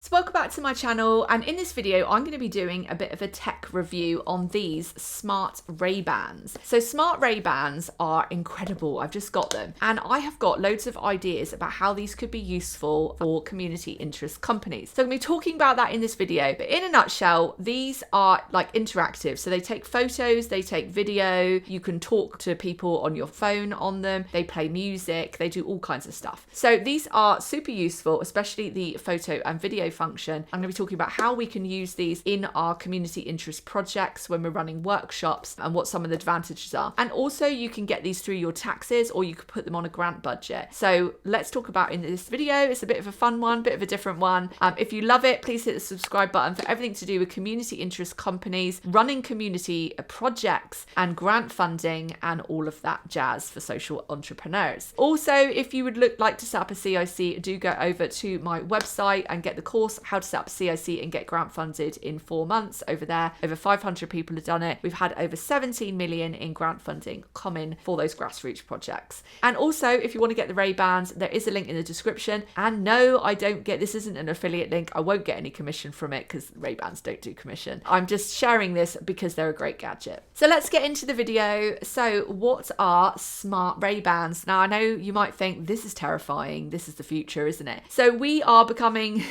So welcome back to my channel, and in this video I'm going to be doing a bit of a tech review on these smart Raybands. So smart Raybands are incredible. I've just got them and I have got loads of ideas about how these could be useful for community interest companies. So I'm going to be talking about that in this video, but in a nutshell, these are like interactive. So they take photos, they take video, you can talk to people on your phone on them, they play music, they do all kinds of stuff. So these are super useful, especially the photo and video function. I'm going to be talking about how we can use these in our community interest projects when we're running workshops and what some of the advantages are. And also you can get these through your taxes or you could put them on a grant budget. So let's talk about in this video. It's a bit of a fun one, bit of a different one. If you love it, please hit the subscribe button for everything to do with community interest companies, running community projects and grant funding and all of that jazz for social entrepreneurs. Also, if you would like to set up a CIC, do go over to my website and get the course how to set up a CIC and get grant funded in 4 months over there. Over 500 people have done it. We've had over 17 million in grant funding come in for those grassroots projects. And also, if you want to get the Raybands, there is a link in the description. And no, I don't get, this isn't an affiliate link. I won't get any commission from it because Raybands don't do commission. I'm just sharing this because they're a great gadget. So let's get into the video. So what are smart Raybands? Now I know you might think this is terrifying. This is the future, isn't it? So we are becoming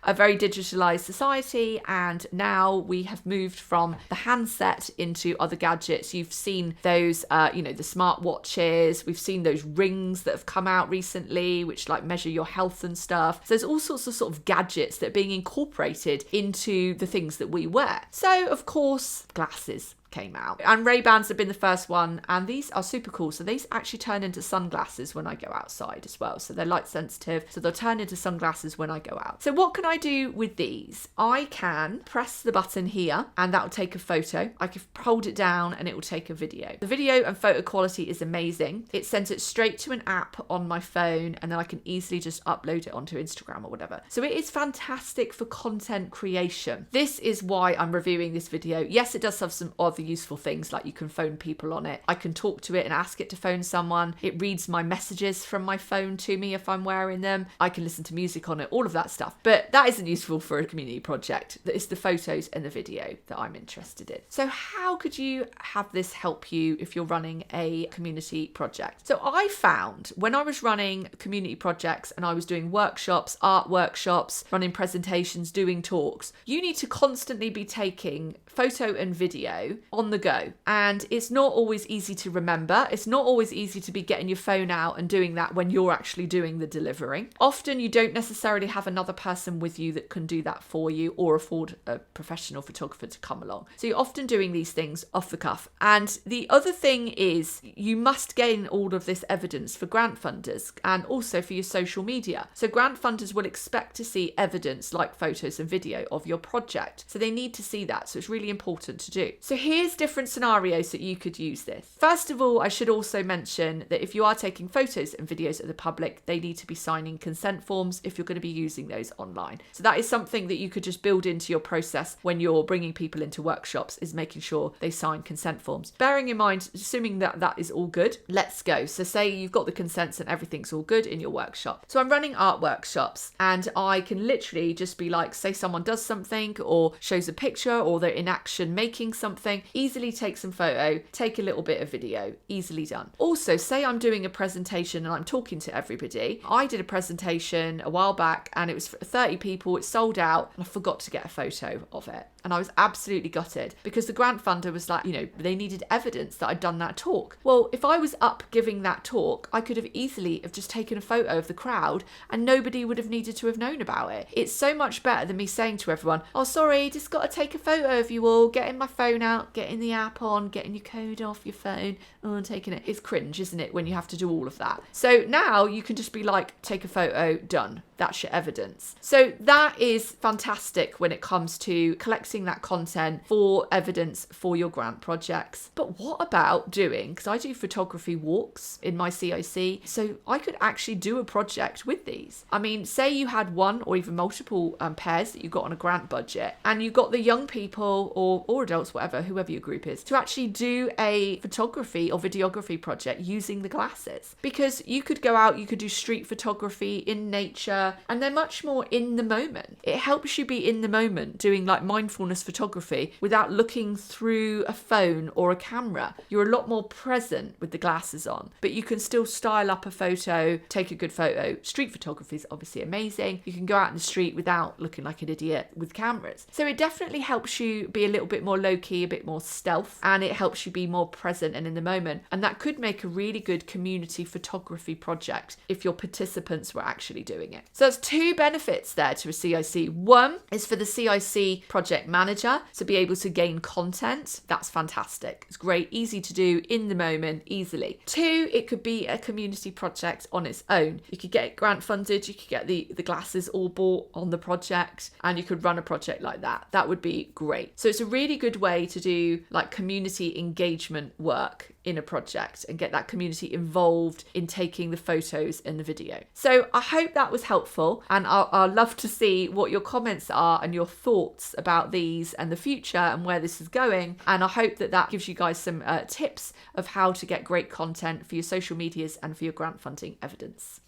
a very digitalized society, and now we have moved from the handset into other gadgets. You've seen those, the smart watches. We've seen those rings that have come out recently, which like measure your health and stuff. So there's all sorts of sort of gadgets that are being incorporated into the things that we wear. So of course, glasses came out, and Ray-Bans have been the first one, and these are super cool. So these actually turn into sunglasses when I go outside as well, so they're light sensitive, so they'll turn into sunglasses when I go out. So what can I do with these? I can press the button here and that will take a photo. I can hold it down and it will take a video. The video and photo quality is amazing. It sends it straight to an app on my phone, and then I can easily just upload it onto Instagram or whatever. So it is fantastic for content creation. This is why I'm reviewing this video. Yes, it does have some other useful things, like you can phone people on it. I can talk to it and ask it to phone someone. It reads my messages from my phone to me if I'm wearing them. I can listen to music on it, all of that stuff. But that isn't useful for a community project. It's the photos and the video that I'm interested in. So how could you have this help you if you're running a community project? So I found when I was running community projects and I was doing workshops, art workshops, running presentations, doing talks, you need to constantly be taking photo and video on the go, and it's not always easy to remember. It's not always easy to be getting your phone out and doing that when you're actually doing the delivering. Often you don't necessarily have another person with you that can do that for you or afford a professional photographer to come along. So you're often doing these things off the cuff. And the other thing is you must gain all of this evidence for grant funders and also for your social media. So grant funders will expect to see evidence like photos and video of your project. So they need to see that. So it's really important to do. So here's different scenarios that you could use this. First of all, I should also mention that if you are taking photos and videos of the public, they need to be signing consent forms if you're going to be using those online. So that is something that you could just build into your process when you're bringing people into workshops, is making sure they sign consent forms. Bearing in mind, assuming that that is all good, let's go. So say you've got the consents and everything's all good in your workshop. So I'm running art workshops and I can literally just be like, say someone does something or shows a picture or they're in action making something, easily take some photo, take a little bit of video, easily done. Also, say I'm doing a presentation and I'm talking to everybody. I did a presentation a while back and it was for 30 people, it sold out, and I forgot to get a photo of it. And I was absolutely gutted because the grant funder was like, they needed evidence that I'd done that talk. Well, if I was up giving that talk, I could have easily have just taken a photo of the crowd and nobody would have needed to have known about it. It's so much better than me saying to everyone, oh, sorry, just got to take a photo of you all, getting my phone out, getting the app on, getting your code off your phone, and taking it. It's cringe, isn't it, when you have to do all of that? So now you can just be like, take a photo, done. That's your evidence. So that is fantastic when it comes to collecting that content for evidence for your grant projects. But what about doing, because I do photography walks in my CIC, so I could actually do a project with these. I mean, say you had one or even multiple pairs that you got on a grant budget, and you got the young people or adults, whatever, whoever your group is, to actually do a photography or videography project using the glasses. Because you could go out, you could do street photography in nature, nature, and they're much more in the moment. It helps you be in the moment doing like mindfulness photography without looking through a phone or a camera. You're a lot more present with the glasses on, but you can still style up a photo, take a good photo. Street photography is obviously amazing. You can go out in the street without looking like an idiot with cameras. So it definitely helps you be a little bit more low-key, a bit more stealth, and it helps you be more present and in the moment. And that could make a really good community photography project if your participants were actually doing it. So there's two benefits there to a CIC. One is for the CIC project manager to be able to gain content. That's fantastic. It's great, easy to do in the moment, easily. Two, it could be a community project on its own. You could get it grant funded, you could get the glasses all bought on the project, and you could run a project like that. That would be great. So it's a really good way to do like community engagement work in a project and get that community involved in taking the photos and the video. So I hope that was helpful, and I'll love to see what your comments are and your thoughts about these and the future and where this is going. And I hope that that gives you guys some tips of how to get great content for your social medias and for your grant funding evidence.